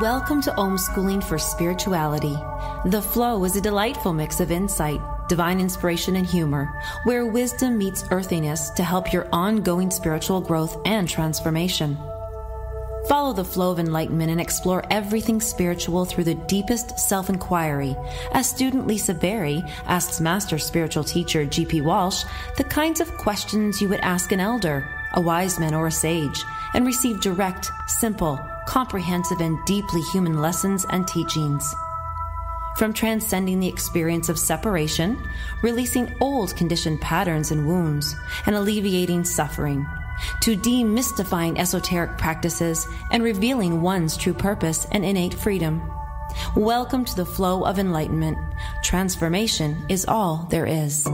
Welcome to Homeschooling for Spirituality. The Flow is a delightful mix of insight, divine inspiration, and humor, where wisdom meets earthiness to help your ongoing spiritual growth and transformation. Follow the flow of enlightenment and explore everything spiritual through the deepest self-inquiry, as student Lisa Berry asks Master Spiritual Teacher G.P. Walsh the kinds of questions you would ask an elder, a wise man, or a sage, and receive direct, simple, comprehensive, and deeply human lessons and teachings. From transcending the experience of separation, releasing old conditioned patterns and wounds, and alleviating suffering, to demystifying esoteric practices and revealing one's true purpose and innate freedom. Welcome to the flow of enlightenment. Transformation is all there is.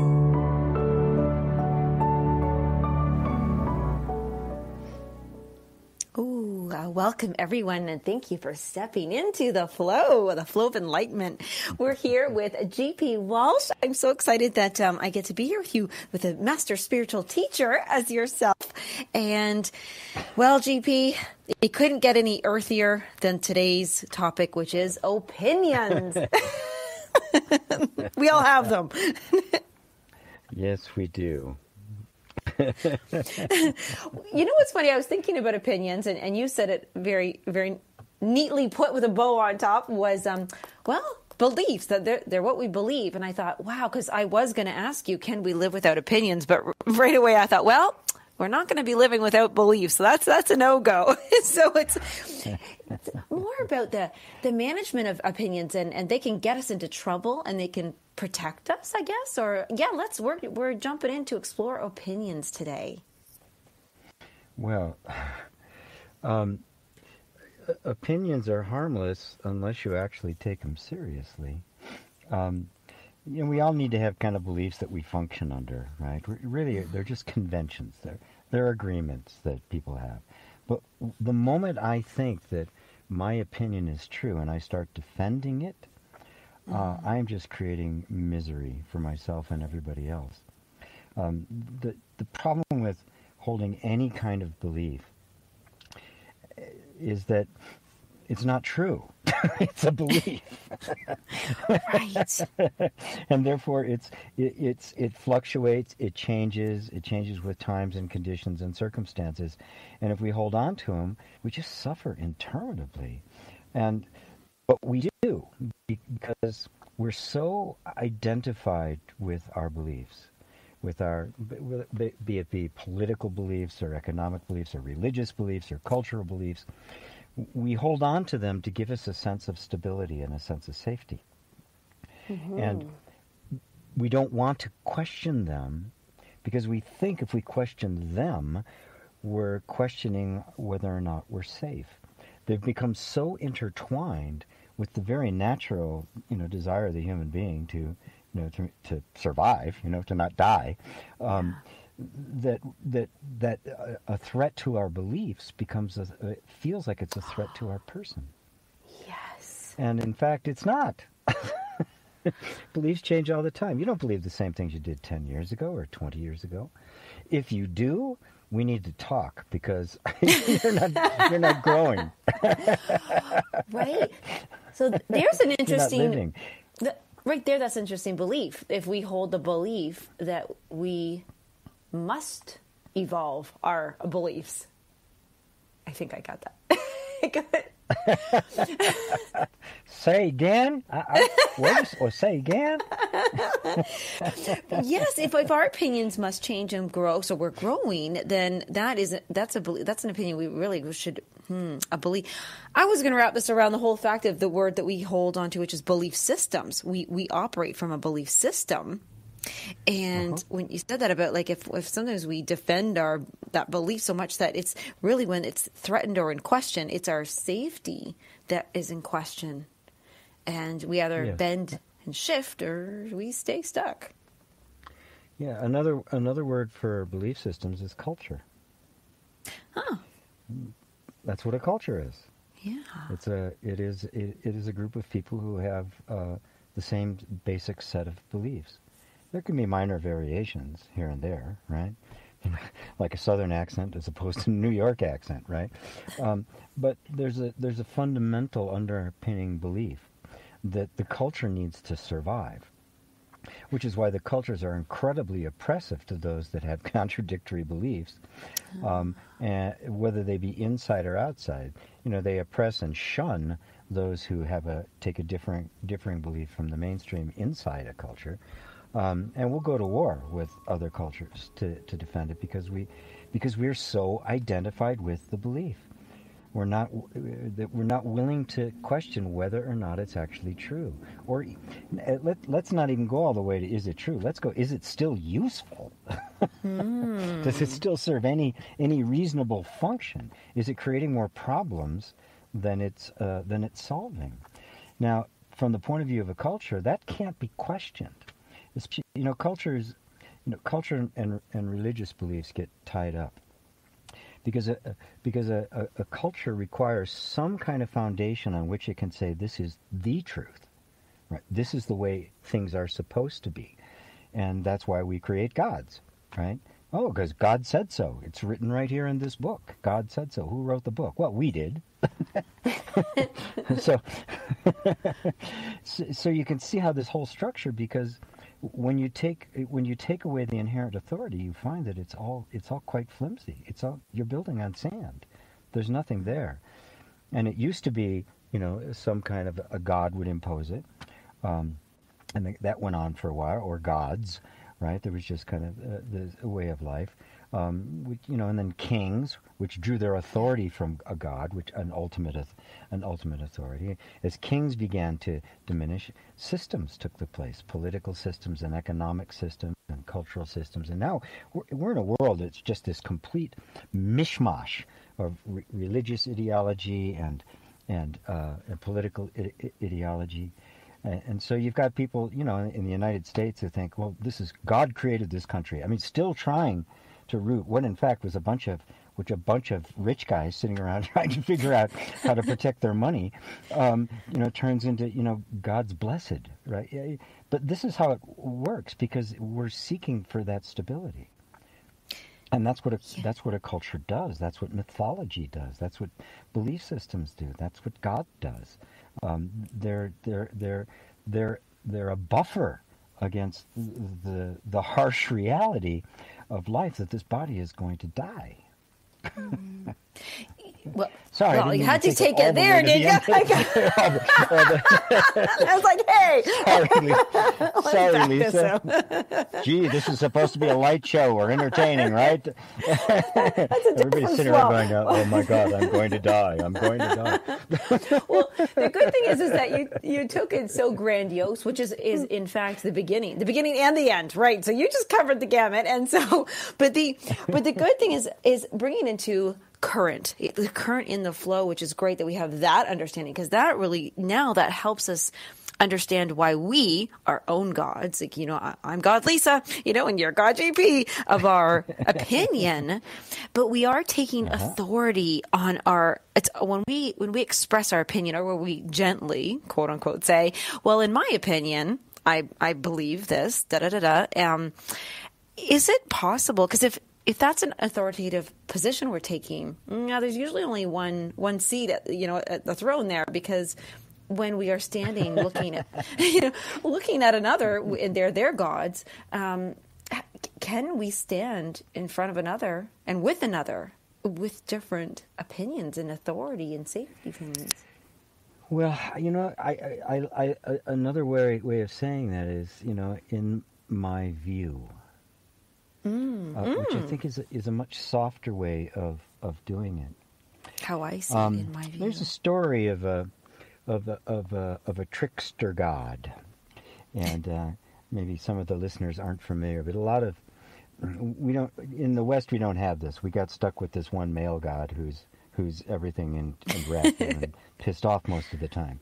Welcome, everyone, and thank you for stepping into the flow of enlightenment. We're here with G.P. Walsh. I'm so excited that I get to be here with you with a master spiritual teacher as yourself. And, well, G.P., it couldn't get any earthier than today's topic, which is opinions. We all have them. Yes, we do. You know what's funny? I was thinking about opinions, and you said it very, very neatly put with a bow on top, was, beliefs, that they're what we believe. And I thought, wow, because I was going to ask you, can we live without opinions? But right away I thought, well, we're not going to be living without beliefs. So that's a no-go. So it's more about the management of opinions, and they can get us into trouble, and they can protect us, I guess. Or we're jumping in to explore opinions today. Well, opinions are harmless unless you actually take them seriously. We all need to have kind of beliefs that we function under, right? Really, they're just conventions. They're agreements that people have. But the moment I think that my opinion is true and I start defending it, I'm just creating misery for myself and everybody else. The problem with holding any kind of belief is that it's not true. It's a belief. Right. And therefore it fluctuates, it changes with times and conditions and circumstances. And if we hold on to them, we just suffer interminably. But we do, because we're so identified with our beliefs, with our, be it political beliefs or economic beliefs or religious beliefs or cultural beliefs. We hold on to them to give us a sense of stability and a sense of safety. Mm-hmm. And we don't want to question them, because we think if we question them, we're questioning whether or not we're safe. They've become so intertwined with the very natural, desire of the human being to survive, to not die, that a threat to our beliefs it feels like it's a threat to our person. Yes. And in fact, it's not. Beliefs change all the time. You don't believe the same things you did 10 years ago or 20 years ago. If you do, we need to talk, because you're not growing. Right. So there's an interesting... You're not living. Right there, that's an interesting belief. If we hold the belief that we must evolve our beliefs. I think I got that. Say again? Or say again? Yes, if our opinions must change and grow, so we're growing, then that's an opinion we really should a belief. I was going to wrap this around the whole fact of the word that we hold on to, which is belief systems. We operate from a belief system. And when you said that about, like, if sometimes we defend that belief so much that it's really, when it's threatened or in question, it's our safety that is in question. And we either bend and shift, or we stay stuck. Yeah, another word for belief systems is culture. Huh. That's what a culture is. Yeah. It is a group of people who have the same basic set of beliefs. There can be minor variations here and there, right? like a Southern accent as opposed to a New York accent, right? But there's a fundamental underpinning belief that the culture needs to survive, which is why the cultures are incredibly oppressive to those that have contradictory beliefs, and whether they be inside or outside. They oppress and shun those who take a differing belief from the mainstream inside a culture, and we'll go to war with other cultures to defend it because we're so identified with the belief. We're not willing to question whether or not it's actually true. Or let's not even go all the way to is it true. Let's go, is it still useful? Does it still serve any reasonable function? Is it creating more problems than it's solving? Now, from the point of view of a culture, that can't be questioned. Culture and religious beliefs get tied up. Because a culture requires some kind of foundation on which it can say this is the truth, right? This is the way things are supposed to be, and that's why we create gods, right? Oh, because God said so. It's written right here in this book. God said so. Who wrote the book? Well, we did. so you can see how this whole structure, because when you take away the inherent authority, you find that it's all quite flimsy. You're building on sand. There's nothing there. And it used to be, some kind of a god would impose it, and that went on for a while, or gods, right? There was just kind of the way of life, and then kings, which drew their authority from a god, which an ultimate authority. As kings began to diminish, systems took the place, political systems and economic systems and cultural systems, and now we're in a world that's just this complete mishmash of religious ideology and political ideology. And so you've got people, in the United States who think, well, God created this country. I mean, still trying to root what in fact was a bunch of rich guys sitting around trying to figure out how to protect their money, turns into, God's blessed, right? But this is how it works because we're seeking for that stability. And that's what a culture does. That's what mythology does. That's what belief systems do. That's what God does. They're a buffer against the harsh reality of life that this body is going to die. Well, sorry, you had to take it there, didn't you? I was like, hey. Sorry, Lisa. Gee, this is supposed to be a light show or entertaining, right? Everybody's sitting around going, oh my God, I'm going to die. I'm going to die. Well, the good thing is that you took it so grandiose, which is in fact the beginning and the end, right? So you just covered the gamut. And so, but the good thing is bringing into the current in the flow, which is great that we have that understanding, because that really, now that helps us understand why we, our own gods, like, I'm God Lisa, and you're God JP, of our opinion, but we are taking authority on when we express our opinion, or when we gently, quote unquote, say, well, in my opinion, I believe this, is it possible? Because if that's an authoritative position we're taking, there's usually only one seat at the throne there, because when we are standing looking at another, and they're their gods, can we stand in front of another and with another with different opinions and authority and safety opinions? Well, I another way of saying that is, in my view. Which I think is a much softer way of doing it. How I see it in my view. There's a story of a trickster god, and maybe some of the listeners aren't familiar, but in the West we don't have this. We got stuck with this one male god who's everything in red and pissed off most of the time.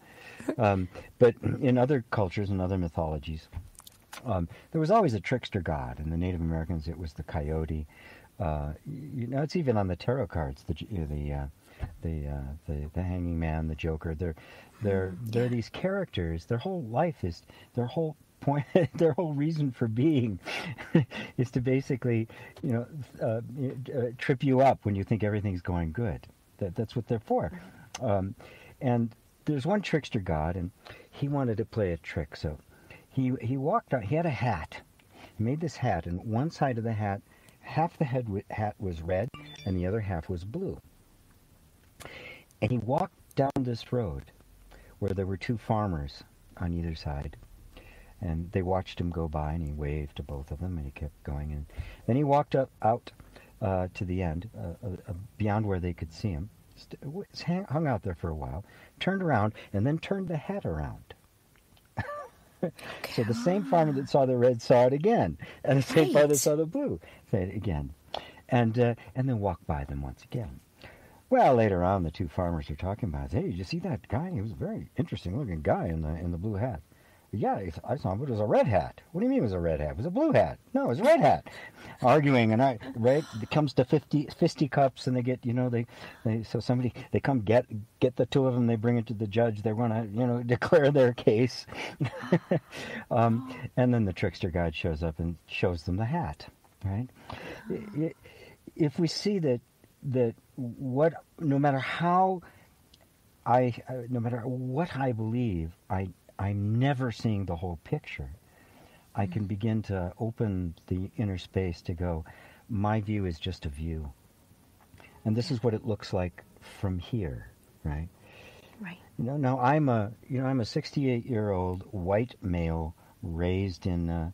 But in other cultures and other mythologies, there was always a trickster god. In the Native Americans, it was the coyote. It's even on the tarot cards. The hanging man, the Joker. They're these characters. Their whole point, their whole reason for being is to basically, trip you up when you think everything's going good. That's what they're for. And there's one trickster god, and he wanted to play a trick. So he walked out. He had a hat. He made this hat, and one side of the hat, half the hat was red, and the other half was blue. And he walked down this road where there were two farmers on either side. And they watched him go by, and he waved to both of them, and he kept going. And then he walked out to the end, beyond where they could see him, hung out there for a while, turned around, and then turned the hat around. So the same farmer that saw the red saw it again, and the same farmer that saw the blue saw it again, and then walked by them once again. Well, later on, the two farmers are talking about, hey, did you see that guy? He was a very interesting-looking guy in the blue hat. Yeah, I saw him, but it was a red hat. What do you mean it was a red hat? It was a blue hat. No, it was a red hat. Arguing, and it comes to fisticuffs, and they get, they come get the two of them, they bring it to the judge, they want to, declare their case. And then the trickster god shows up and shows them the hat, right? If we see that no matter what I believe, I'm never seeing the whole picture. I can begin to open the inner space to go, my view is just a view. And this is what it looks like from here, right? Right. Now I'm a 68-year-old white male raised in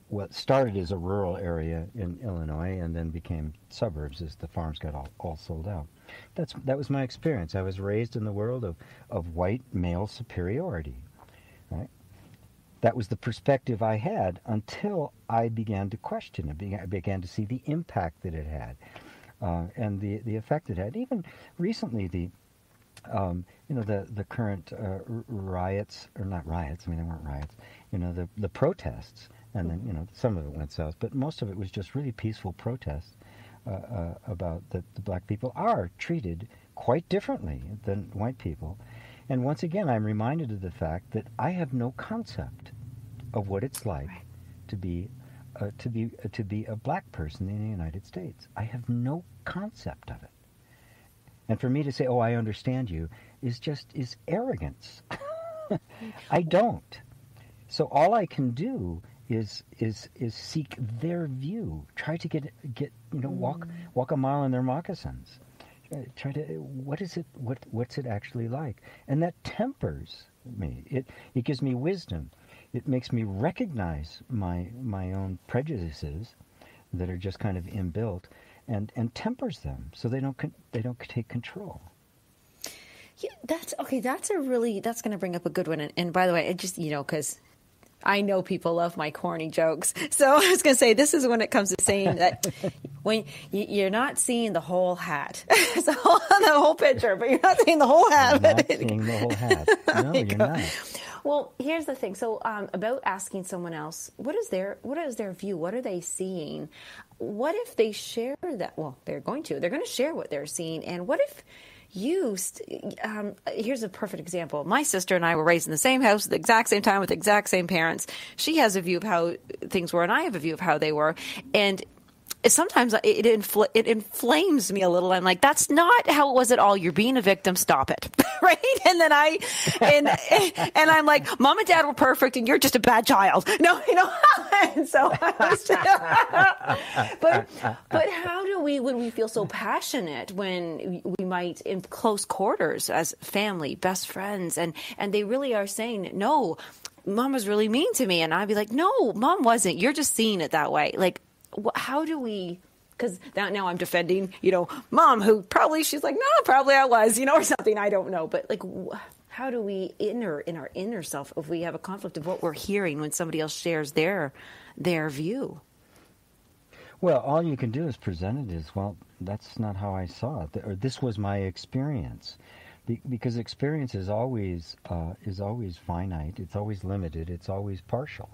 what started as a rural area in Illinois and then became suburbs as the farms got all sold out. That was my experience. I was raised in the world of white male superiority. Right? That was the perspective I had until I began to question it. I began to see the impact that it had, and the effect it had. Even recently, the current riots, or not riots. I mean, they weren't riots. The protests, and then some of it went south, but most of it was just really peaceful protests about that the black people are treated quite differently than white people. And once again, I'm reminded of the fact that I have no concept of what it's like to be a black person in the United States. I have no concept of it. And for me to say, "Oh, I understand you," is arrogance. I don't. So all I can do is seek their view. Try to get walk a mile in their moccasins. Try to, what's it actually like? And that tempers me. It gives me wisdom. It makes me recognize my own prejudices that are just kind of inbuilt, and tempers them so they don't take control. Yeah, that's okay. That's going to bring up a good one. And by the way, it just because I know people love my corny jokes. So I was going to say, this is when it comes to saying that when you're not seeing the whole hat, the whole picture, but you're not seeing the whole hat. You're not seeing the whole hat. No, you're not. Well, here's the thing. So about asking someone else, what is their view? What are they seeing? What if they share that? Well, they're going to share what they're seeing. And what if here's a perfect example. My sister and I were raised in the same house at the exact same time with the exact same parents. She has a view of how things were, and I have a view of how they were. And sometimes it inflames me a little. I'm like, that's not how it was at all. You're being a victim. Stop it. Right? And then and I'm like, Mom and Dad were perfect and you're just a bad child. No, and so I was but how do we, when we feel so passionate, when we might in close quarters as family, best friends, and they really are saying, no, Mom was really mean to me. And I'd be like, no, Mom wasn't. You're just seeing it that way. Like, how do we, because now I'm defending, Mom, who probably, she's like, no, probably I was, or something, I don't know. But like, how do we, in our inner self, if we have a conflict of what we're hearing when somebody else shares their view? Well, all you can do is present it as, well, that's not how I saw it, or this was my experience. Because experience is always finite, it's always limited, it's always partial.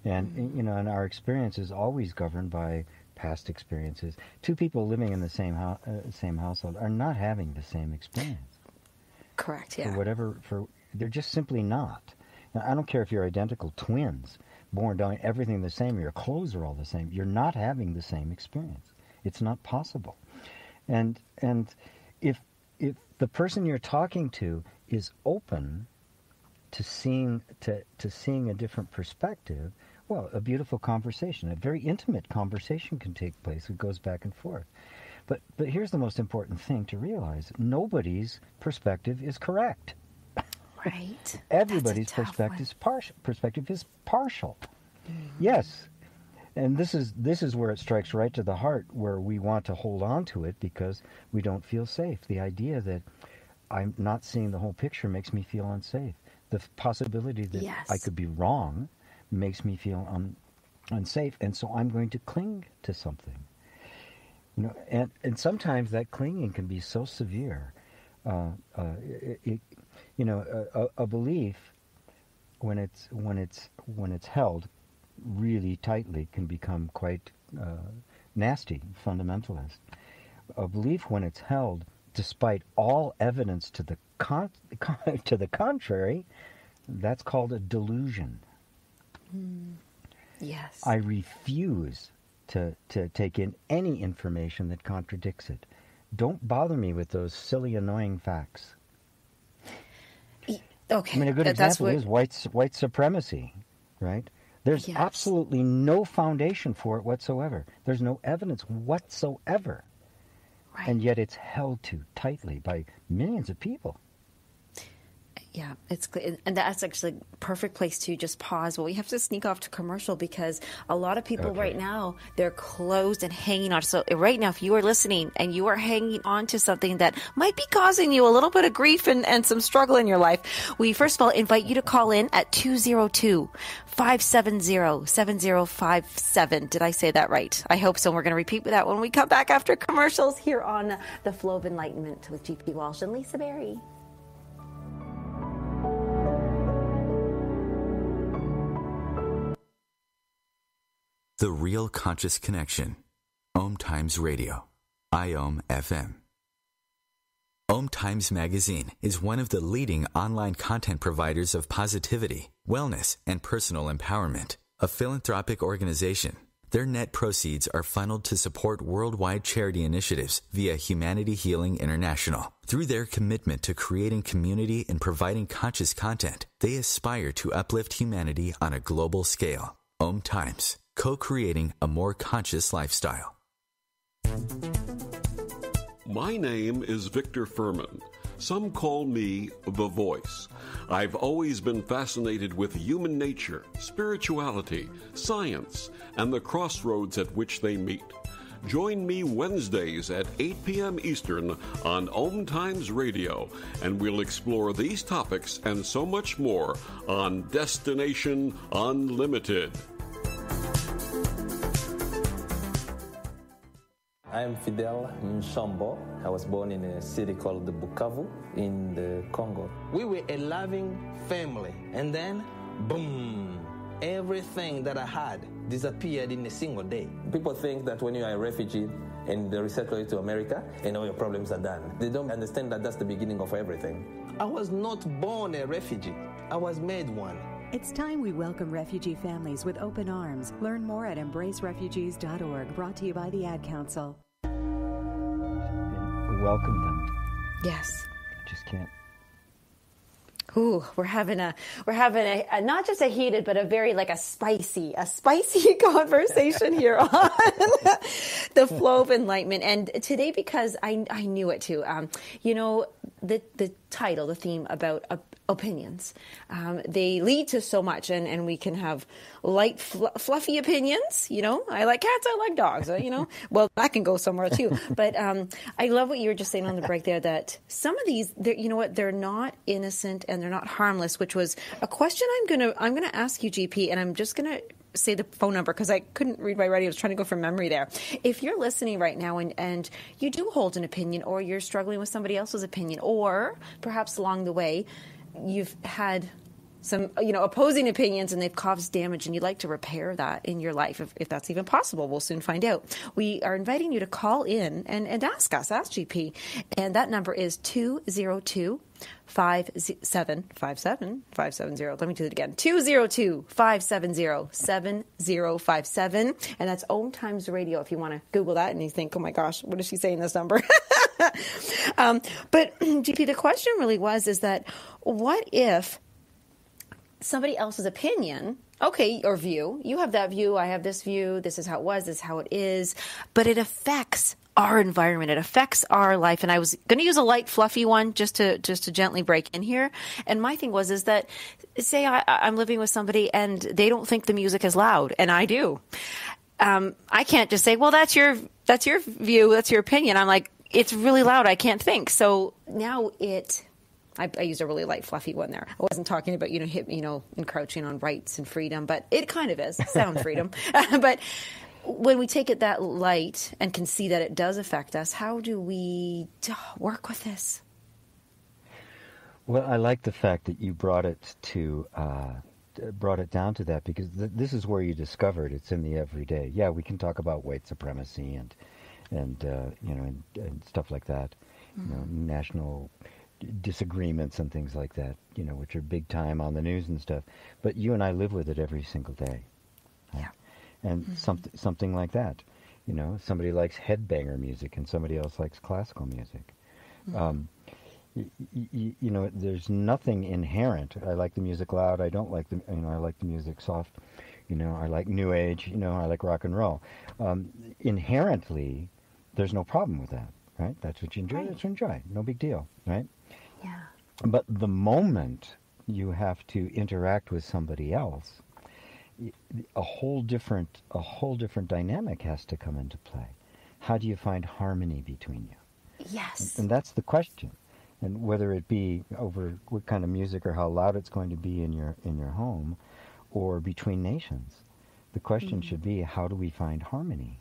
And, and our experience is always governed by past experiences. Two people living in the same household are not having the same experience. Correct, yeah. They're just simply not. Now, I don't care if you're identical twins, born doing everything the same, your clothes are all the same. You're not having the same experience. It's not possible. And if the person you're talking to is open to seeing a different perspective, well, a beautiful conversation, a very intimate conversation can take place. It goes back and forth. But here's the most important thing to realize. Nobody's perspective is correct. Right. Everybody's perspective is partial. Yes. And this is where it strikes right to the heart, where we want to hold on to it because we don't feel safe. The idea that I'm not seeing the whole picture makes me feel unsafe. The possibility that I could be wrong makes me feel unsafe, and so I'm going to cling to something. And sometimes that clinging can be so severe. A belief, when it's held really tightly, can become quite nasty, fundamentalist. A belief, when it's held despite all evidence to the contrary, that's called a delusion. Yes. I refuse to take in any information that contradicts it. Don't bother me with those silly, annoying facts. Okay. I mean, a good example is white supremacy, right? There's absolutely no foundation for it whatsoever. There's no evidence whatsoever. Right. And yet it's held to tightly by millions of people. Yeah, and that's actually a perfect place to just pause. Well, we have to sneak off to commercial because a lot of people right now, they're closed and hanging on. So right now, if you are listening and you are hanging on to something that might be causing you a little bit of grief and some struggle in your life, we first of all invite you to call in at 202-570-7057. Did I say that right? I hope so. We're going to repeat that when we come back after commercials here on The Flow of Enlightenment with G.P. Walsh and Lisa Berry. The Real Conscious Connection. OMTimes Radio. IOM FM. OMTimes Magazine is one of the leading online content providers of positivity, wellness, and personal empowerment. A philanthropic organization, their net proceeds are funneled to support worldwide charity initiatives via Humanity Healing International. Through their commitment to creating community and providing conscious content, they aspire to uplift humanity on a global scale. OMTimes. Co-creating a more conscious lifestyle. My name is Victor Furman. Some call me the Voice. I've always been fascinated with human nature, spirituality, science, and the crossroads at which they meet. Join me Wednesdays at 8 p.m. Eastern on OMTimes Radio, and we'll explore these topics and so much more on Destination Unlimited. I am Fidel Mshombo. I was born in a city called the Bukavu in the Congo. We were a loving family, and then, boom, everything that I had disappeared in a single day. People think that when you are a refugee and they resettle you to America, and all your problems are done. They don't understand that that's the beginning of everything. I was not born a refugee. I was made one. It's time we welcome refugee families with open arms. Learn more at embracerefugees.org, brought to you by the Ad Council. Welcome them. Yes. Just can't. Ooh, we're having a not just a heated, but a very a spicy conversation here on The Flow of Enlightenment. And today, because I knew it too, the title, the theme about opinions, they lead to so much, and we can have light, fluffy opinions. I like cats, I like dogs. Well, that can go somewhere too. But I love what you were just saying on the break there, that some of these, they're not innocent and they're not harmless, which was a question I'm gonna ask you, GP, and I'm just gonna say the phone number because I couldn't read my writing. I was trying to go from memory there. If you're listening right now and you do hold an opinion, or you're struggling with somebody else's opinion, or perhaps along the way you've had some opposing opinions, and they've caused damage, and you'd like to repair that in your life, if that's even possible. We'll soon find out. We are inviting you to call in and ask GP, and that number is 202-570. Let me do it again. 202-570-7057, and that's OMTimes Radio. If you want to Google that and you think, oh my gosh, what is she saying this number? But GP, the question really is that what if somebody else's opinion, okay, or view, you have that view, I have this view, this is how it was, this is how it is, but it affects our environment, it affects our life. And I was going to use a light, fluffy one just to gently break in here. And my thing is that, say I'm living with somebody and they don't think the music is loud, and I do. I can't just say, well, that's your view, that's your opinion. I'm like, it's really loud, I can't think. So now I used a really light, fluffy one there. I wasn't talking about, encroaching on rights and freedom, but it kind of is, sound freedom. But when we take it that light and can see that it does affect us, how do we work with this? Well, I like the fact that you brought it down to that, because this is where you discovered it's in the everyday. Yeah, we can talk about white supremacy and stuff like that, national disagreements and things like that, which are big time on the news and stuff. But you and I live with it every single day. Right? Yeah. And something like that. Somebody likes headbanger music and somebody else likes classical music. There's nothing inherent. I like the music loud. I don't like I like the music soft. I like new age. I like rock and roll. Inherently, there's no problem with that, right? That's what you enjoy. Right. That's what you enjoy. No big deal, right? Yeah. But the moment you have to interact with somebody else, a whole different dynamic has to come into play. How do you find harmony between you? Yes. And that's the question. And whether it be over what kind of music or how loud it's going to be in your home, or between nations, the question should be, how do we find harmony?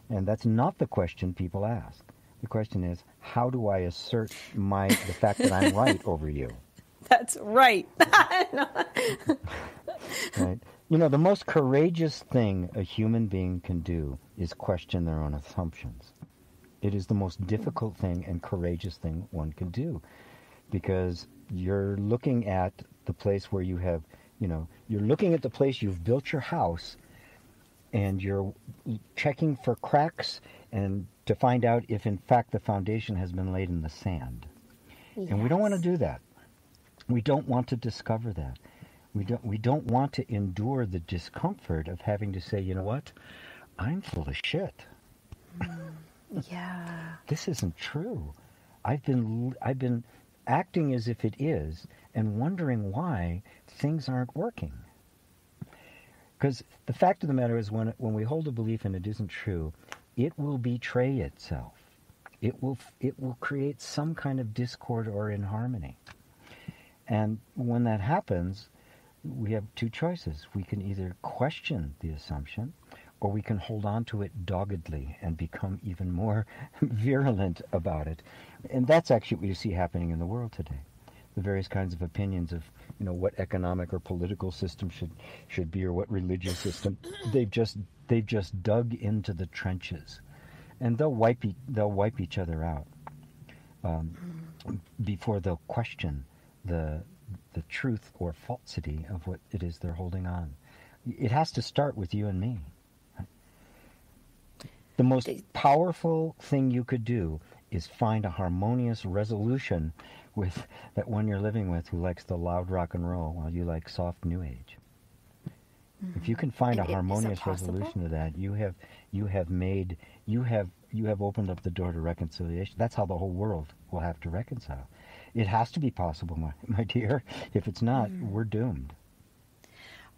And that's not the question people ask. The question is, how do I assert the fact that I'm right over you? That's right. Right. The most courageous thing a human being can do is question their own assumptions. It is the most difficult thing and courageous thing one can do, because you're looking at the place where you have, you're looking at the place you've built your house, and you're checking for cracks and to find out if in fact the foundation has been laid in the sand. Yes. And we don't want to do that. We don't want to discover that. We don't want to endure the discomfort of having to say, you know what, I'm full of shit. Yeah. This isn't true. I've been acting as if it is and wondering why things aren't working. Because the fact of the matter is, when we hold a belief and it isn't true, it will betray itself. It will create some kind of discord or inharmony. And when that happens, we have two choices. We can either question the assumption, or we can hold on to it doggedly and become even more virulent about it. And that's actually what you see happening in the world today. The various kinds of opinions of, what economic or political system should be, or what religious system. They've just dug into the trenches, and they'll wipe each other out before they'll question the truth or falsity of what it is they're holding on. It has to start with you and me. The most powerful thing you could do is find a harmonious resolution with that one you're living with, who likes the loud rock and roll while you like soft new age. If you can find a harmonious resolution to that, you have opened up the door to reconciliation. That's how the whole world will have to reconcile. It has to be possible, my dear. If it's not, we're doomed.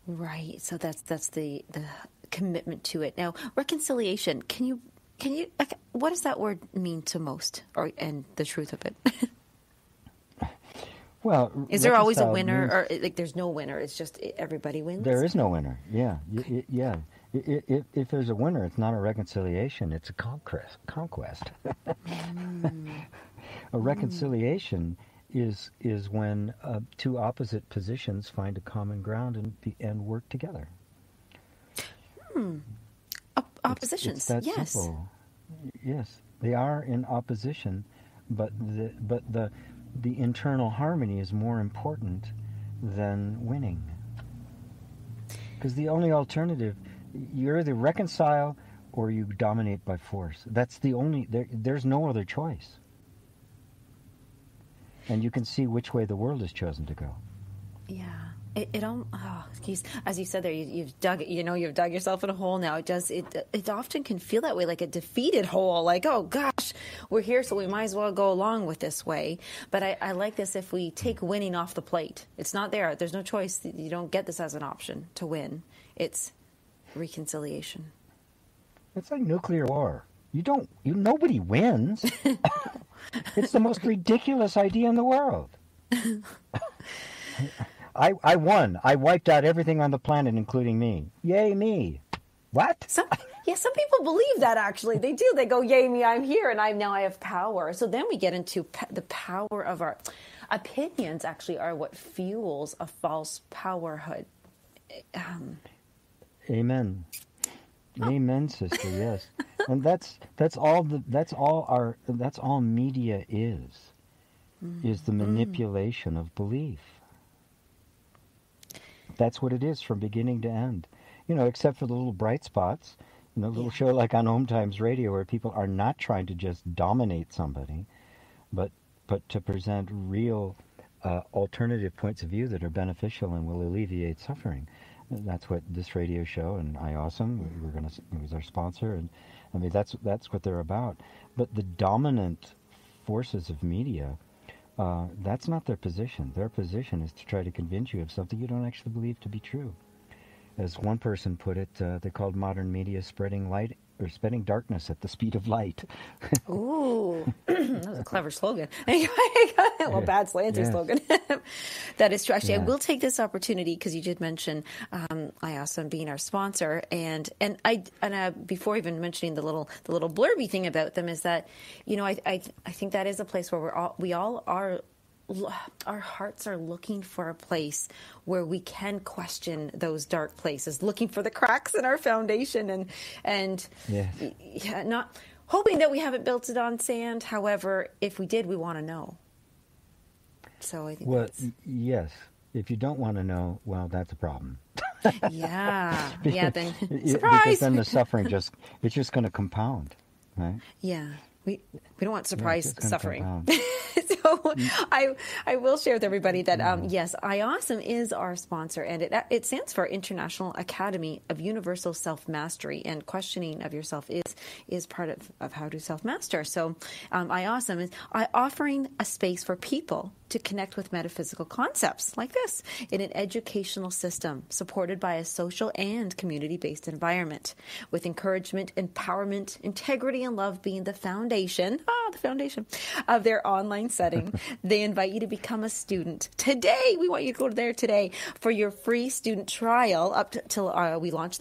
Right. So that's the commitment to it. Now, reconciliation. Can you? What does that word mean to most, and the truth of it? Well, is there always a winner, or there's no winner? It's just everybody wins. There is no winner. Yeah, yeah. If there's a winner, it's not a reconciliation; it's a conquest. A reconciliation is when two opposite positions find a common ground and work together. Oppositions, it's that yes. simple. Yes, they are in opposition, but the internal harmony is more important than winning. Because the only alternative, you either reconcile or you dominate by force. That's the only. There's no other choice. And you can see which way the world has chosen to go. Yeah. As you said there, you've dug yourself in a hole now. It often can feel that way, like a defeated hole, like, oh gosh, we're here, so we might as well go along with this way. But I like this if we take winning off the plate. It's not there. There's no choice. You don't get this as an option to win. It's reconciliation. It's like nuclear war. Nobody wins. It's the most ridiculous idea in the world. I won. I wiped out everything on the planet, including me. Yay, me. What? Some people believe that, actually. They do. They go, yay, me, I'm here, and I have power. So then we get into the power of our opinions, actually, are what fuels a false powerhood. Amen. Amen, sister, yes. And that's all media is the manipulation of belief. That's what it is from beginning to end. Except for the little bright spots, little show like on OMTimes radio where people are not trying to just dominate somebody, but to present real alternative points of view that are beneficial and will alleviate suffering. That's what this radio show and iAwesome, it was our sponsor, and I mean that's what they're about. But the dominant forces of media, that's not their position. Their position is to try to convince you of something you don't actually believe to be true. As one person put it, they called modern media spreading light or spreading darkness at the speed of light. Ooh, that was a clever slogan. Well, bad slanty slogan. That is true. Actually, I will take this opportunity because you did mention iAwesome being our sponsor, and before even mentioning the little blurby thing about them is that I think that is a place where we all are. Our hearts are looking for a place where we can question those dark places, looking for the cracks in our foundation, and not hoping that we haven't built it on sand. However, if we did, we want to know. So I think yes. If you don't want to know, well, that's a problem. Then surprise. Because then the suffering it's just going to compound, right? Yeah. We don't want surprise suffering. So I will share with everybody that, yes, iAwesome is our sponsor, and it stands for International Academy of Universal Self-Mastery, and questioning of yourself is part of how to self-master. So iAwesome is offering a space for people to connect with metaphysical concepts like this in an educational system supported by a social and community-based environment, with encouragement, empowerment, integrity, and love being the foundation of their online setting. They invite you to become a student today. We want you to go there today for your free student trial up till we launch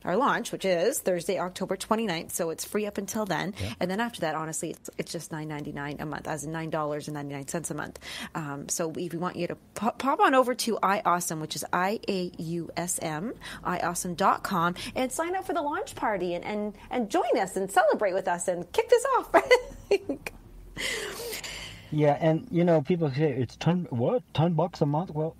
our launch, which is Thursday, October 29th. So it's free up until then. Yeah. And then after that, honestly, it's just $9.99 a month, as in $9.99 a month. So we want you to pop on over to iAwesome, which is IAUSM, iAwesome.com, and sign up for the launch party and join us and celebrate with us and kick this off. Yeah, and people say it's $10 a month. Well,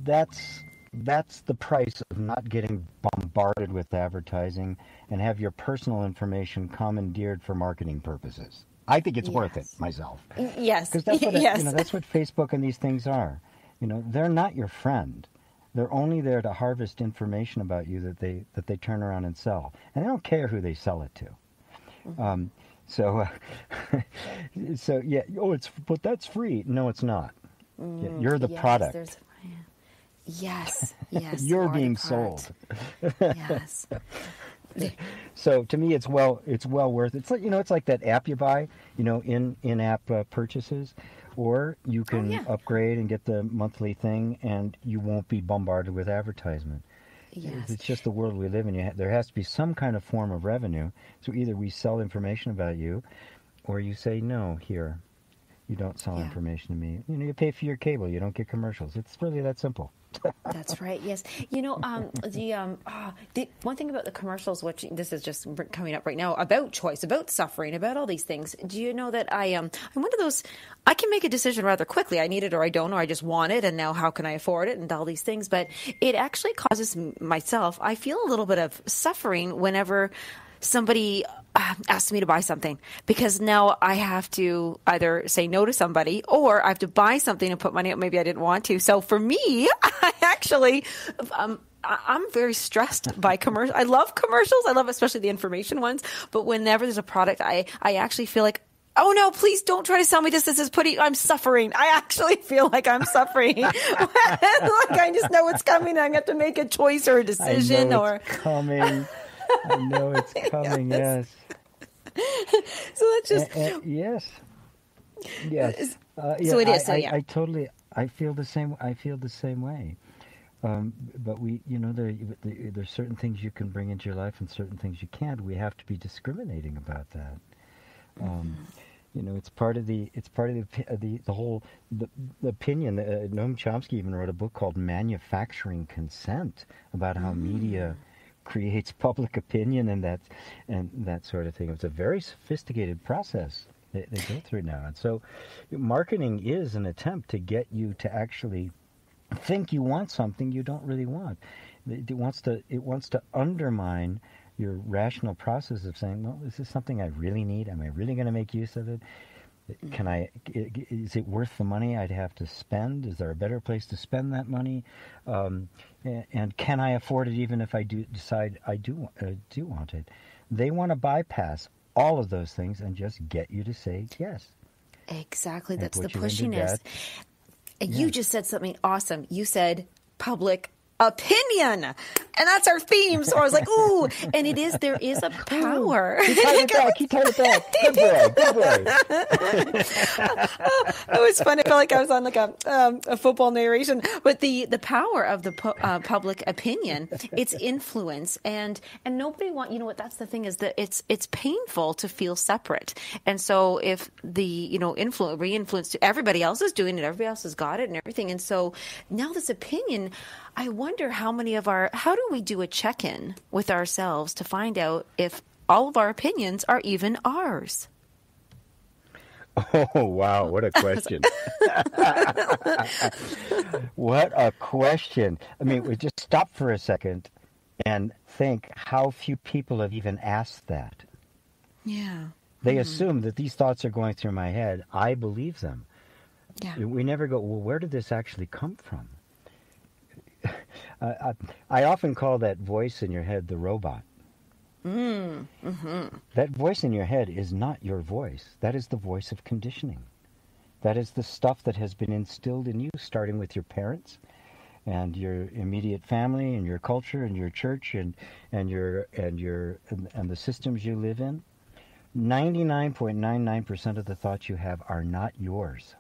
that's the price of not getting bombarded with advertising and have your personal information commandeered for marketing purposes. I think it's worth it myself. Yes, because that's what that's what Facebook and these things are. They're not your friend. They're only there to harvest information about you that they turn around and sell, and they don't care who they sell it to. Mm-hmm. So yeah. But that's free. No, it's not. You're the product. Yes. You're being sold. Yes. So to me, it's well worth it. It's like it's like that app you buy, in-app purchases, or you can upgrade and get the monthly thing, and you won't be bombarded with advertisement. Yes. It's just the world we live in. There has to be some kind of form of revenue. So either we sell information about you, or you say no. Here, You don't sell Yeah. information to me. You pay for your cable. You don't get commercials. It's really that simple. That's right. Yes. The one thing about the commercials, which this is just coming up right now, about choice, about suffering, about all these things. Do you know that I'm one of those? I can make a decision rather quickly. I need it, or I don't, or I just want it, and now how can I afford it, and all these things. But it actually causes myself. I feel a little bit of suffering whenever somebody asks me to buy something, because now I have to either say no to somebody, or I have to buy something and put money out maybe I didn't want to. So for me, I actually, I'm very stressed by commercials. I love commercials. I love especially the information ones. But whenever there's a product, I actually feel like, oh no, please don't try to sell me this. This is I'm suffering. I actually feel like I'm suffering. Like I just know it's coming. I have to make a choice or a decision. It's coming. I know it's coming. Yes. So that's just yes. So it is. I feel the same. I feel the same way. But there's certain things you can bring into your life and certain things you can't. We have to be discriminating about that. It's part of the whole opinion. Noam Chomsky even wrote a book called Manufacturing Consent about how media creates public opinion and that sort of thing. It's a very sophisticated process they go through now. And so marketing is an attempt to get you to actually think you want something you don't really want. It wants to undermine your rational process of saying, well, is this something I really need? Am I really going to make use of it? Is it worth the money I'd have to spend? Is there a better place to spend that money? And can I afford it even if I do decide I do want it? They want to bypass all of those things and just get you to say yes. Exactly. That's the pushiness. And you just said something awesome. You said public opinion, and that's our theme. So I was like, ooh, and there is a power. He tied it back. Good boy. It was fun. I felt like I was on like a football narration. But the power of the public opinion, its influence, and nobody what that's the thing, is that it's painful to feel separate. And so if the re-influence to everybody else is doing it, everybody else has got it and everything. And so now this opinion, I wonder how do we do a check-in with ourselves to find out if all of our opinions are even ours? Oh, wow. What a question. What a question. I mean, we just stop for a second and think how few people have even asked that. Yeah. They assume that these thoughts are going through my head. I believe them. Yeah. We never go, well, where did this actually come from? I often call that voice in your head the robot. That voice in your head is not your voice. That is the voice of conditioning. That is the stuff that has been instilled in you, starting with your parents and your immediate family and your culture and your church and the systems you live in. 99.99% of the thoughts you have are not yours.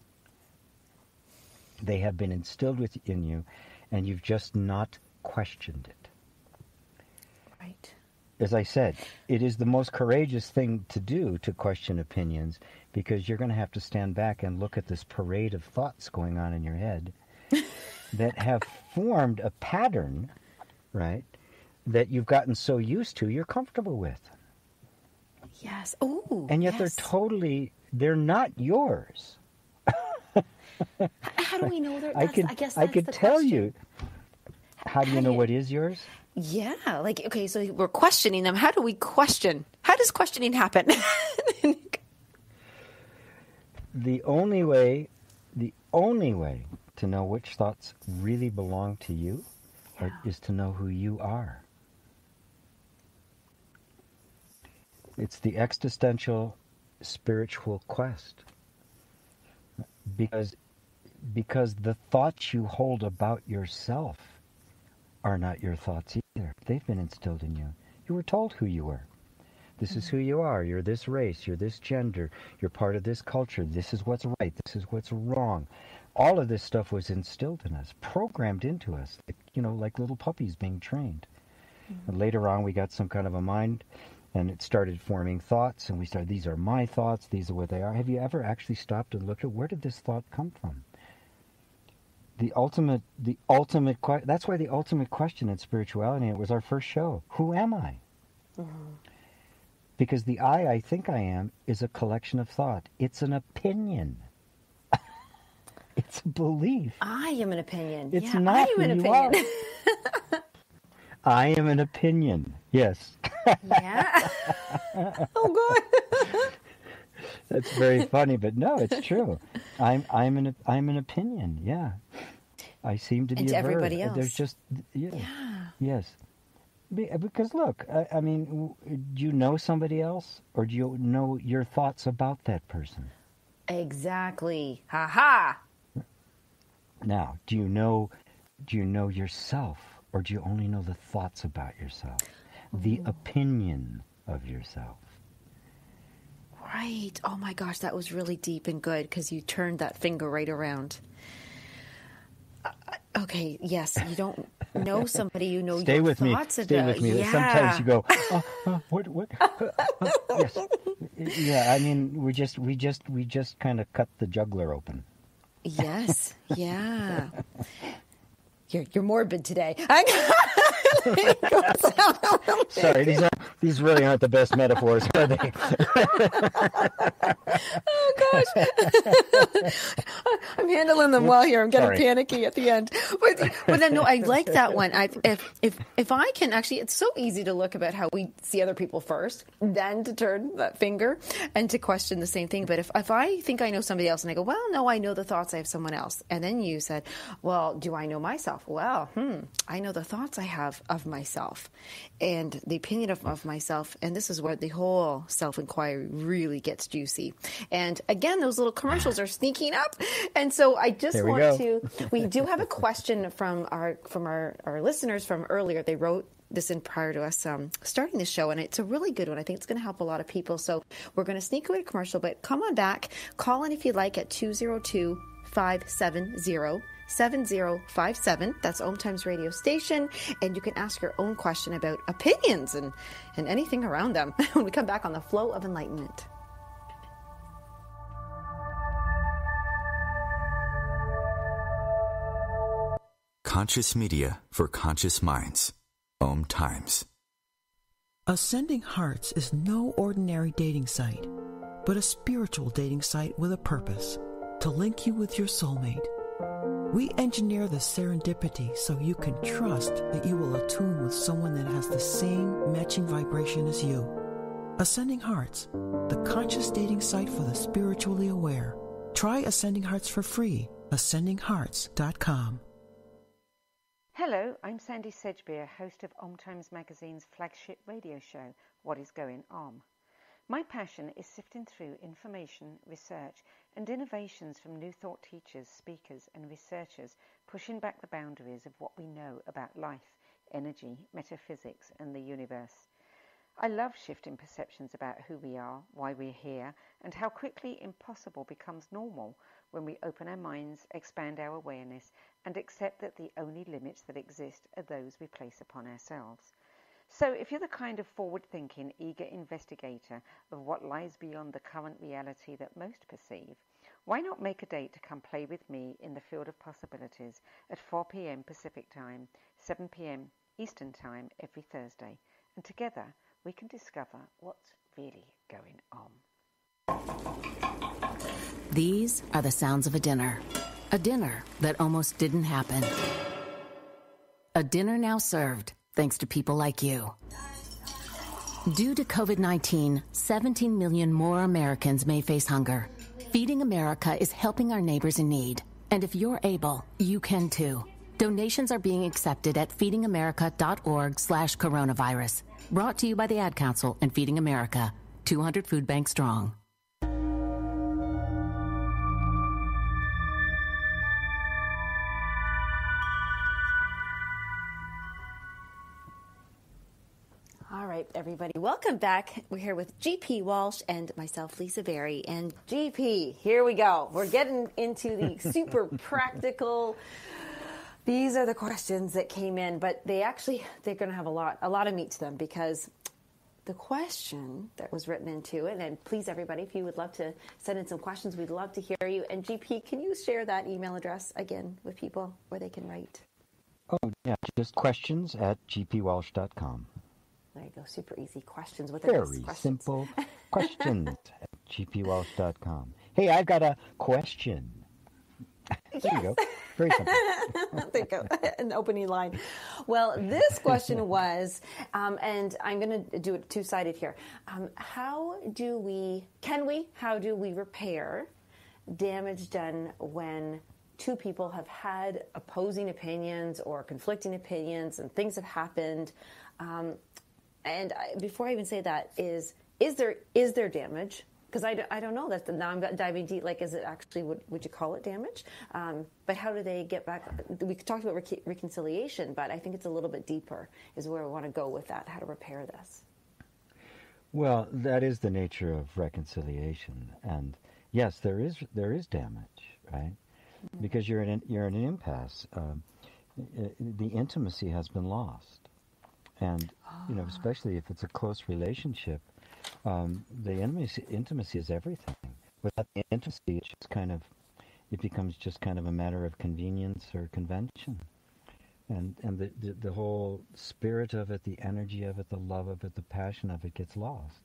They have been instilled within you, and you've just not questioned it. Right. As I said, it is the most courageous thing to do to question opinions, because you're going to have to stand back and look at this parade of thoughts going on in your head that have formed a pattern, right, that you've gotten so used to, you're comfortable with. Yes. Oh. And yet they're not yours. How do we know that? I could tell you. How do you know what is yours? Yeah. Like, okay, so we're questioning them. How do we question? How does questioning happen? The only way to know which thoughts really belong to you is to know who you are. It's the existential spiritual quest. Because the thoughts you hold about yourself are not your thoughts either. They've been instilled in you. You were told who you were. This is who you are. You're this race. You're this gender. You're part of this culture. This is what's right. This is what's wrong. All of this stuff was instilled in us, programmed into us, like little puppies being trained. And later on, we got some kind of a mind And it started forming thoughts, and we started, these are my thoughts, these are what they are. Have you ever actually stopped and looked at where did this thought come from? That's why the ultimate question in spirituality, it was our first show, who am I? Mm-hmm. Because the I think I am, is a collection of thought. It's an opinion. It's a belief. I am an opinion. It's not I am an opinion. I am an opinion. Yes. Yeah. Oh, God. That's very funny, but no, it's true. I'm an opinion. Yeah. I seem to be and a to everybody verb. else. There's just yes. Because look, I mean, do you know somebody else, or do you know your thoughts about that person? Exactly. Ha ha. Now, do you know yourself, or do you only know the thoughts about yourself? The opinion of yourself. Right. Oh my gosh, that was really deep and good because you turned that finger right around. Okay, yes, you don't know somebody, you know Stay your with thoughts me. about. Stay with me. Yeah. Sometimes you go, what? Yes. Yeah, I mean, we just kind of cut the jugular open. Yes. Yeah. You're morbid today. Sorry, these really aren't the best metaphors, are they? Oh gosh, I'm handling them well here. I'm getting panicky at the end, but then no, I like that one. If I can actually, it's so easy to look about how we see other people first, then to turn that finger and to question the same thing. But if I think I know somebody else and I go, well, no, I know the thoughts I have someone else, and then you said, well, do I know myself? Well, I know the thoughts I have of myself and the opinion of myself. And this is where the whole self-inquiry really gets juicy. And again, those little commercials are sneaking up. And so I just we do have a question from our listeners from earlier. They wrote this in prior to us starting the show, and it's a really good one. I think it's going to help a lot of people. So we're going to sneak away a commercial, but come on back. Call in if you'd like at 202-570-7057. That's OMTimes radio station. And you can ask your own question about opinions and anything around them when we come back on the Flow of Enlightenment. Conscious media for conscious minds. OMTimes. Ascending Hearts is no ordinary dating site, but a spiritual dating site with a purpose, to link you with your soulmate. We engineer the serendipity so you can trust that you will attune with someone that has the same matching vibration as you. Ascending Hearts, the conscious dating site for the spiritually aware. Try Ascending Hearts for free. AscendingHearts.com. Hello, I'm Sandy Sedgbeer, host of OMTimes Magazine's flagship radio show, What is Going On? My passion is sifting through information, research, and innovations from new thought teachers, speakers, and researchers pushing back the boundaries of what we know about life, energy, metaphysics, and the universe. I love shifting perceptions about who we are, why we're here, and how quickly impossible becomes normal when we open our minds, expand our awareness, and accept that the only limits that exist are those we place upon ourselves. So if you're the kind of forward-thinking, eager investigator of what lies beyond the current reality that most perceive, why not make a date to come play with me in the field of possibilities at 4 p.m. Pacific Time, 7 p.m. Eastern Time every Thursday, and together we can discover what's really going on. These are the sounds of a dinner that almost didn't happen. A dinner now served, thanks to people like you. Due to COVID-19, 17 million more Americans may face hunger. Feeding America is helping our neighbors in need. And if you're able, you can too. Donations are being accepted at feedingamerica.org/coronavirus. Brought to you by the Ad Council and Feeding America, 200 food banks strong. All right, everybody, welcome back. We're here with GP Walsh and myself, Lisa Berry. And GP, here we go. We're getting into the super practical. These are the questions that came in, but they're going to have a lot of meat to them because the question that was written into it. And please, everybody, if you would love to send in some questions, we'd love to hear you. And GP, can you share that email address again with people where they can write? Oh, yeah, just questions@gpwalsh.com. There you go. Super easy questions with Very simple questions at gpwalsh.com. Hey, I've got a question. There you go. Very simple. There you go. An opening line. Well, this question was, and I'm going to do it two-sided here. How do we repair damage done when two people have had opposing opinions or conflicting opinions and things have happened? Before I even say that, is there damage? Because I don't know that. Now I'm diving deep. Like, is it actually, would you call it damage? But how do they get back? We talked about reconciliation, but I think it's a little bit deeper is where we want to go with that, how to repair this. Well, that is the nature of reconciliation. And yes, there is damage, right? Mm-hmm. Because you're in an impasse. The intimacy has been lost. And, especially if it's a close relationship, the intimacy is everything. Without the intimacy, it becomes just kind of a matter of convenience or convention. And the whole spirit of it, the energy of it, the love of it, the passion of it gets lost.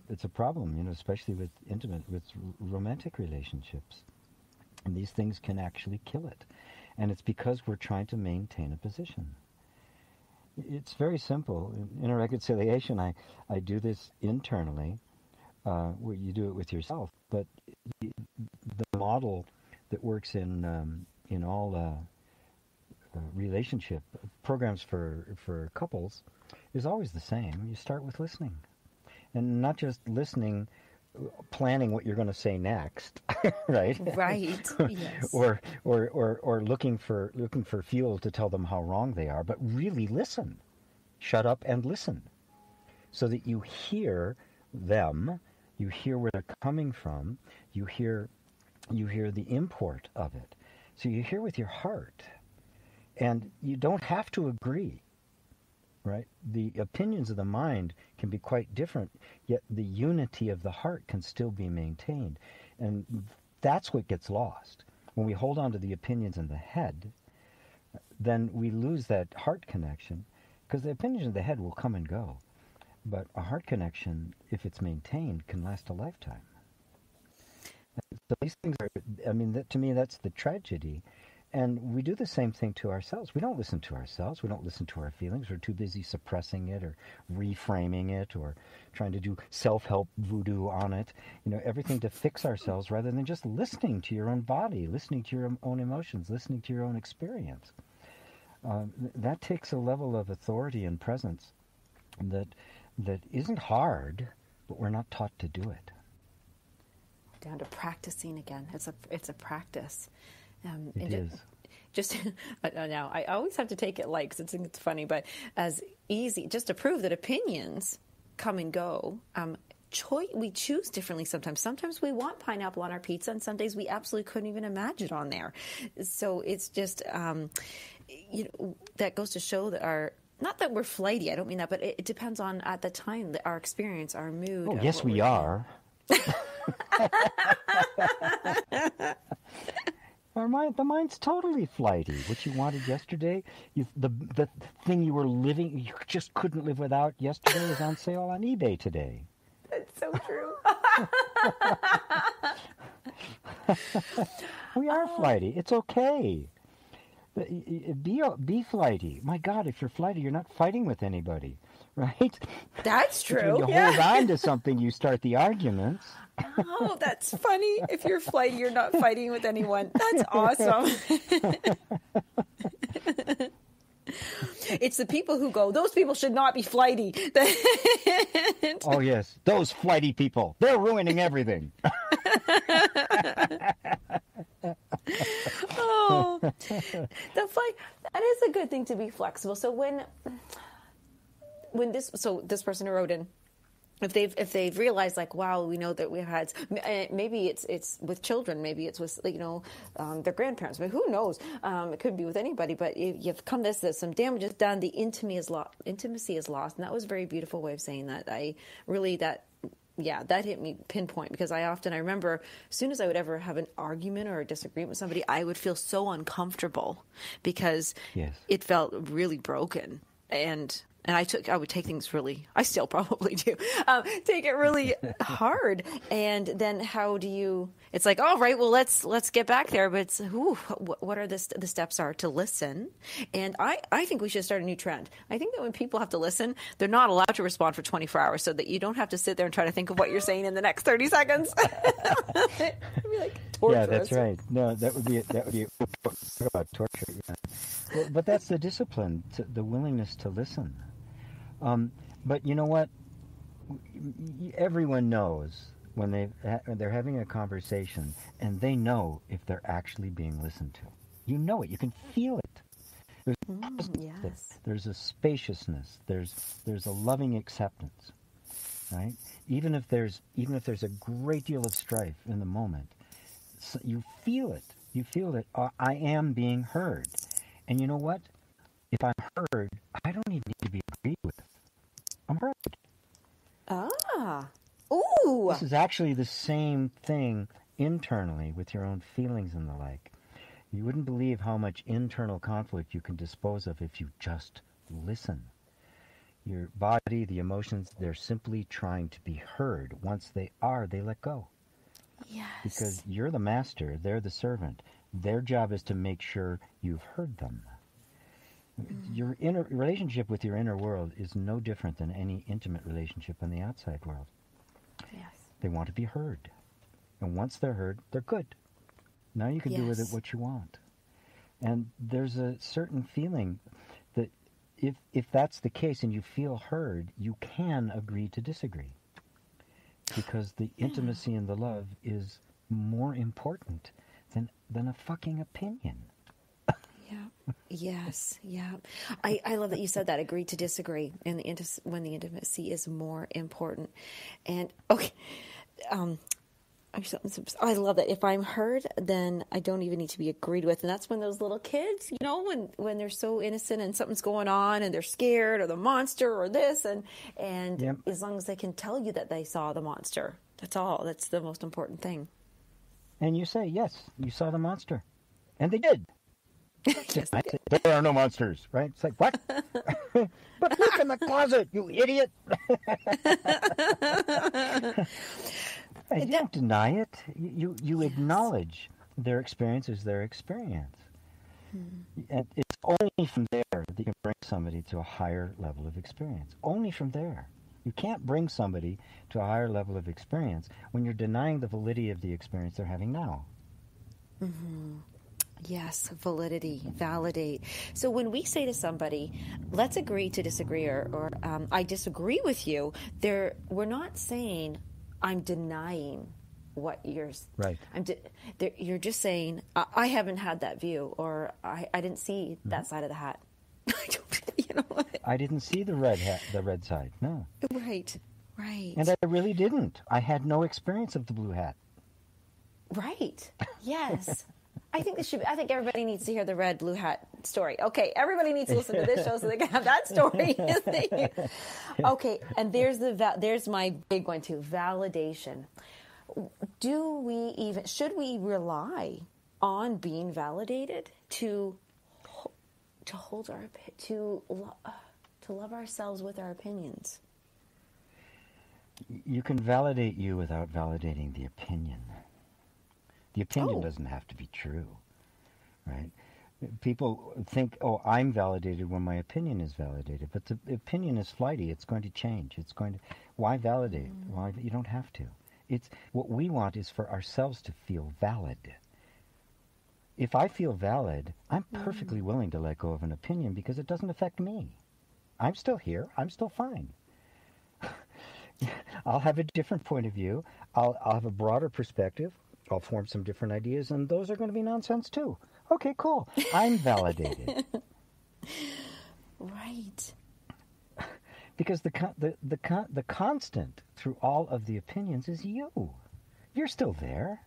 It's a problem, especially with romantic relationships. And these things can actually kill it. And it's because we're trying to maintain a position. It's very simple. In a reconciliation, I do this internally, where you do it with yourself. But the model that works in all relationship programs for couples is always the same. You start with listening, and not just listening, planning what you're going to say next, right? Right. Yes. or looking for fuel to tell them how wrong they are, but really listen. Shut up and listen, so that you hear them, you hear where they're coming from, you hear the import of it. So you hear with your heart, and you don't have to agree. Right? The opinions of the mind can be quite different, yet the unity of the heart can still be maintained. And that's what gets lost. When we hold on to the opinions in the head, then we lose that heart connection, because the opinions in the head will come and go. But a heart connection, if it's maintained, can last a lifetime. So these things are, to me, that's the tragedy. And we do the same thing to ourselves. We don't listen to ourselves. We don't listen to our feelings. We're too busy suppressing it or reframing it or trying to do self-help voodoo on it. Everything to fix ourselves rather than just listening to your own body, listening to your own emotions, listening to your own experience. That takes a level of authority and presence that isn't hard, but we're not taught to do it. Down to practicing again. It's a practice. It is. Just now, I always have to take it light because I think it's funny, but as easy, just to prove that opinions come and go. We choose differently sometimes. Sometimes we want pineapple on our pizza, and some days we absolutely couldn't even imagine it on there. So it's just, that goes to show that not that we're flighty, I don't mean that, but it depends on, at the time, our experience, our mood. Oh, yes, we are. The mind's totally flighty. What you wanted yesterday, the thing you were living, you just couldn't live without yesterday is on sale on eBay today. That's so true. We are flighty. It's okay. Be flighty. My God, if you're flighty, you're not fighting with anybody, right? That's true. When you hold on to something, you start the arguments. Oh, that's funny. If you're flighty, you're not fighting with anyone. That's awesome. It's the people who go, those people should not be flighty. Oh, yes. Those flighty people. They're ruining everything. Oh, that is a good thing, to be flexible. So when this person who wrote in, if they've realized, like, wow, we know that we've had, maybe it's with children, maybe it's with, their grandparents, but who knows? It could be with anybody, but you've come this, there's some damage is done, the intimacy is lost. And that was a very beautiful way of saying that. That hit me pinpoint, because I remember as soon as I would ever have an argument or a disagreement with somebody, I would feel so uncomfortable because it felt really broken. And I would take things really, I still probably do, take it really hard. And then it's like, all right, well, let's get back there. But it's, what are the steps are to listen? And I think we should start a new trend. I think that when people have to listen, they're not allowed to respond for 24 hours, so that you don't have to sit there and try to think of what you're saying in the next 30 seconds. It'd be like torturous. Yeah, that's right. No, that would be talk about torture. Yeah. Well, but that's the discipline, the willingness to listen. But you know what? Everyone knows when they're having a conversation, and they know if they're actually being listened to. You know it. You can feel it. There's a spaciousness. There's a loving acceptance, right? Even if there's a great deal of strife in the moment, so you feel it. You feel that I am being heard, and you know what? If I'm heard, I don't even need to be agreed with. I'm heard. Ooh. This is actually the same thing internally with your own feelings and the like. You wouldn't believe how much internal conflict you can dispose of if you just listen. Your body, the emotions, they're simply trying to be heard. Once they let go. Yes. Because you're the master, they're the servant. Their job is to make sure you've heard them. Your inner relationship with your inner world is no different than any intimate relationship in the outside world. Yes. They want to be heard. And once they're heard, they're good. Now you can do with it what you want. And there's a certain feeling that if that's the case and you feel heard, you can agree to disagree. Because the intimacy and the love is more important than a fucking opinion. Yeah. Yes. Yeah. I love that you said that. Agree to disagree, and when the intimacy is more important. And okay, I love that. If I'm heard, then I don't even need to be agreed with. And that's when those little kids, when they're so innocent and something's going on and they're scared, or the monster or this, and as long as they can tell you that they saw the monster, that's all. That's the most important thing. And you say, yes, you saw the monster, and they did. Yes, there are no monsters, right? It's like, what? But look in the closet, you idiot. You don't deny it. You acknowledge their experience is their experience. And it's only from there that you can bring somebody to a higher level of experience. Only from there. You can't bring somebody to a higher level of experience when you're denying the validity of the experience they're having now. Mm-hmm. Yes, validity, validate. So when we say to somebody, let's agree to disagree, or I disagree with you, we're not saying I'm denying what you're... Right. You're just saying, I haven't had that view, or I didn't see that side of the hat. I didn't see the red side, no. Right. And I really didn't. I had no experience of the blue hat. Right. Yes. I think everybody needs to hear the red blue hat story. Okay, everybody needs to listen to this show so they can have that story. Okay, and there's my big one too, validation. Should we rely on being validated to love ourselves with our opinions? You can validate you without validating the opinion. The opinion doesn't have to be true, right? People think, I'm validated when my opinion is validated. But the opinion is flighty. It's going to change. Why validate? Why? You don't have to. What we want is for ourselves to feel valid. If I feel valid, I'm perfectly willing to let go of an opinion because it doesn't affect me. I'm still here. I'm still fine. I'll have a different point of view. I'll have a broader perspective. I'll form some different ideas, and those are going to be nonsense too. Okay, cool. I'm validated. Right. Because the constant through all of the opinions is you. You're still there.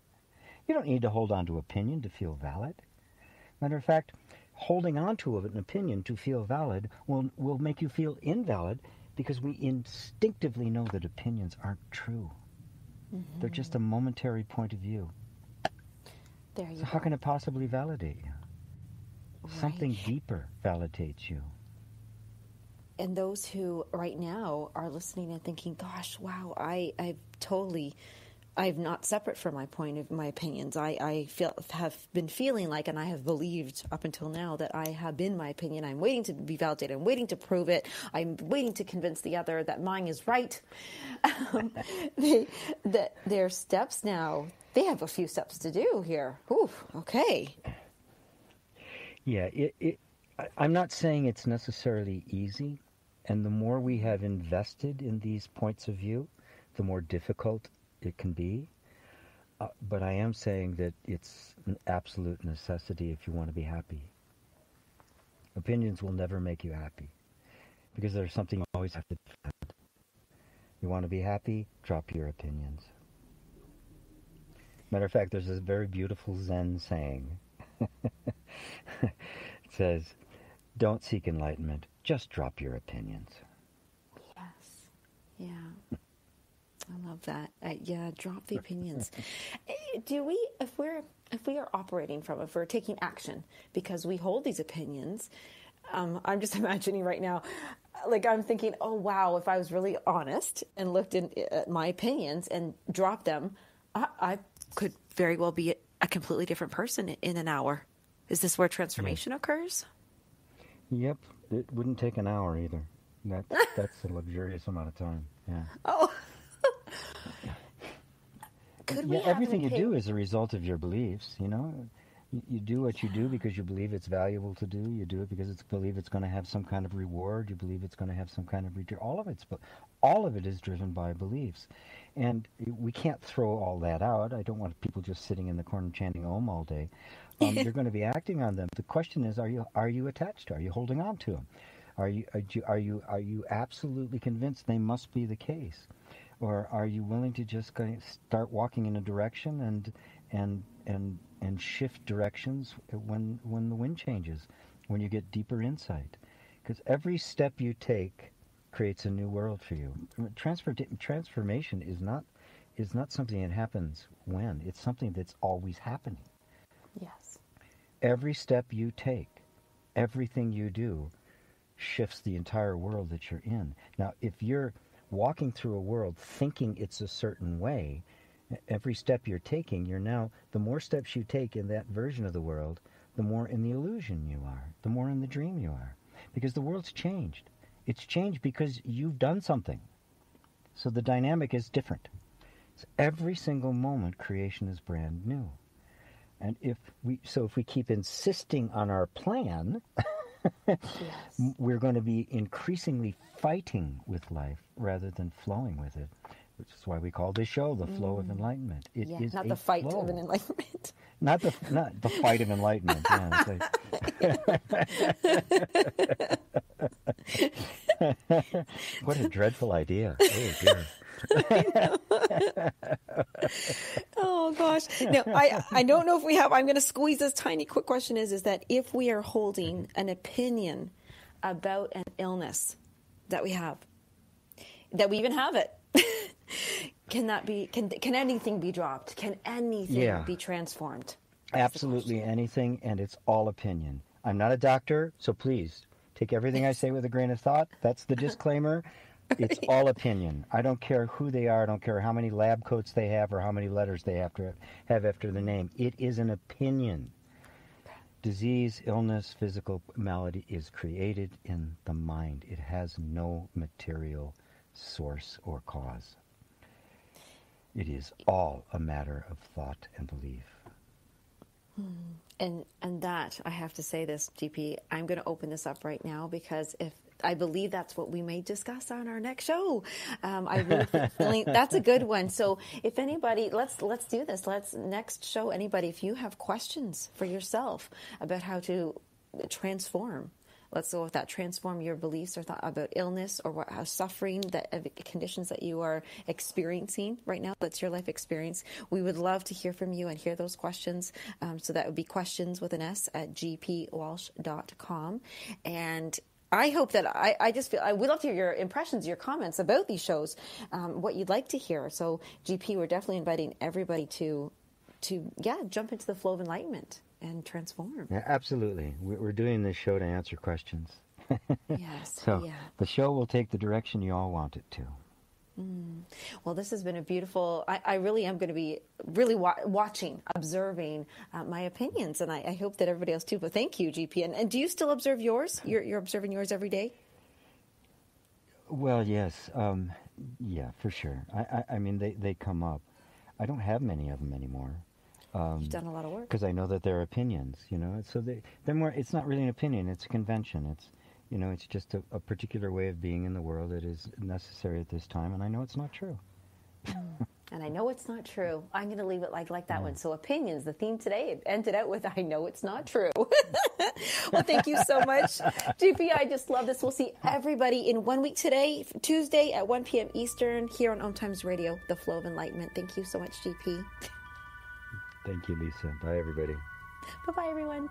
You don't need to hold on to opinion to feel valid. Matter of fact, holding on to an opinion to feel valid will make you feel invalid, because we instinctively know that opinions aren't true. Mm-hmm. They're just a momentary point of view. There you so go. How can it possibly validate you? Right. Something deeper validates you. And those who right now are listening and thinking, gosh, wow, I'm not separate from my opinions. I have been feeling like, and I have believed up until now, that I have been my opinion. I'm waiting to be validated. I'm waiting to prove it. I'm waiting to convince the other that mine is right. Their steps now, they have a few steps to do here. Ooh, okay. Yeah, I'm not saying it's necessarily easy, and the more we have invested in these points of view, the more difficult it can be. But I am saying that it's an absolute necessity if you want to be happy. Opinions will never make you happy, because there's something you always have to defend. You want to be happy? Drop your opinions. Matter of fact, there's this very beautiful Zen saying. It says, don't seek enlightenment, just drop your opinions. Yes. Yeah. I love that. Yeah, drop the opinions. Do we, if we are operating from, if we're taking action because we hold these opinions, I'm just imagining right now, like I'm thinking, oh wow, if I was really honest and looked at my opinions and dropped them, I could very well be a completely different person in an hour. Is this where transformation occurs? Yep. It wouldn't take an hour either. That's a luxurious amount of time. Yeah. Oh. Could we everything you do is a result of your beliefs, you know. You do what you do because you believe it's valuable to do. You do it because you believe it's going to have some kind of reward. You believe it's going to have some kind of return. All of it is driven by beliefs. And we can't throw all that out. I don't want people just sitting in the corner chanting Om all day. You're going to be acting on them. The question is, are you attached? Are you holding on to them? Are you absolutely convinced they must be the case? Or are you willing to just start walking in a direction and shift directions when the wind changes, when you get deeper insight? Because every step you take creates a new world for you. Transformation is not something that happens when. It's something that's always happening. Yes. Every step you take, everything you do, shifts the entire world that you're in. Now, if you're walking through a world thinking it's a certain way, every step you're taking, the more steps you take in that version of the world, the more in the illusion you are, the more in the dream you are. Because the world's changed. It's changed because you've done something. So the dynamic is different. So every single moment, creation is brand new. And if we keep insisting on our plan, yes, we're going to be increasingly fighting with life rather than flowing with it, which is why we call this show The Flow of Enlightenment. It is not the fight of an enlightenment. Not the fight of enlightenment. Yeah, what a dreadful idea. Oh, dear. Oh gosh. Now, I don't know if we have, I'm going to squeeze this tiny quick question is that if we are holding an opinion about an illness that we have, that we even have it, can anything be dropped? Can anything be transformed? Absolutely anything, and it's all opinion. I'm not a doctor, so please take everything I say with a grain of thought. That's the disclaimer. It's all opinion. I don't care who they are. I don't care how many lab coats they have or how many letters they have to have after the name. It is an opinion. Disease, illness, physical malady is created in the mind. It has no material source or cause. It is all a matter of thought and belief. And that, I have to say this, GP, I'm going to open this up right now because if I believe that's what we may discuss on our next show. I really that's a good one. So if anybody, let's do this. Next show, anybody, if you have questions for yourself about how to transform let's go with that, transform your beliefs or thought about illness or how suffering, that conditions that you are experiencing right now. That's your life experience. We would love to hear from you and hear those questions. So that would be questions with an S at gpwalsh.com. And I hope that I just feel I would love to hear your impressions, your comments about these shows, what you'd like to hear. So, GP, we're definitely inviting everybody to jump into the flow of enlightenment and transform. Yeah, absolutely. We're doing this show to answer questions. Yes. So the show will take the direction you all want it to. Well, this has been a beautiful, I really am going to be really watching, observing my opinions, and I hope that everybody else too, but thank you, GP. And do you still observe yours? You're observing yours every day? Well, yes. Yeah, for sure. I mean, they come up. I don't have many of them anymore. You've done a lot of work. Because I know that they're opinions, so they're more, it's not really an opinion, it's a convention. It's just a particular way of being in the world that is necessary at this time, and I know it's not true. And I know it's not true. I'm going to leave it like that one. So opinions, the theme today ended out with, I know it's not true. Well, thank you so much, GP. I just love this. We'll see everybody in 1 week today, Tuesday at 1 p.m. Eastern, here on OMTimes Radio, The Flow of Enlightenment. Thank you so much, GP. Thank you, Lisa. Bye, everybody. Bye-bye, everyone.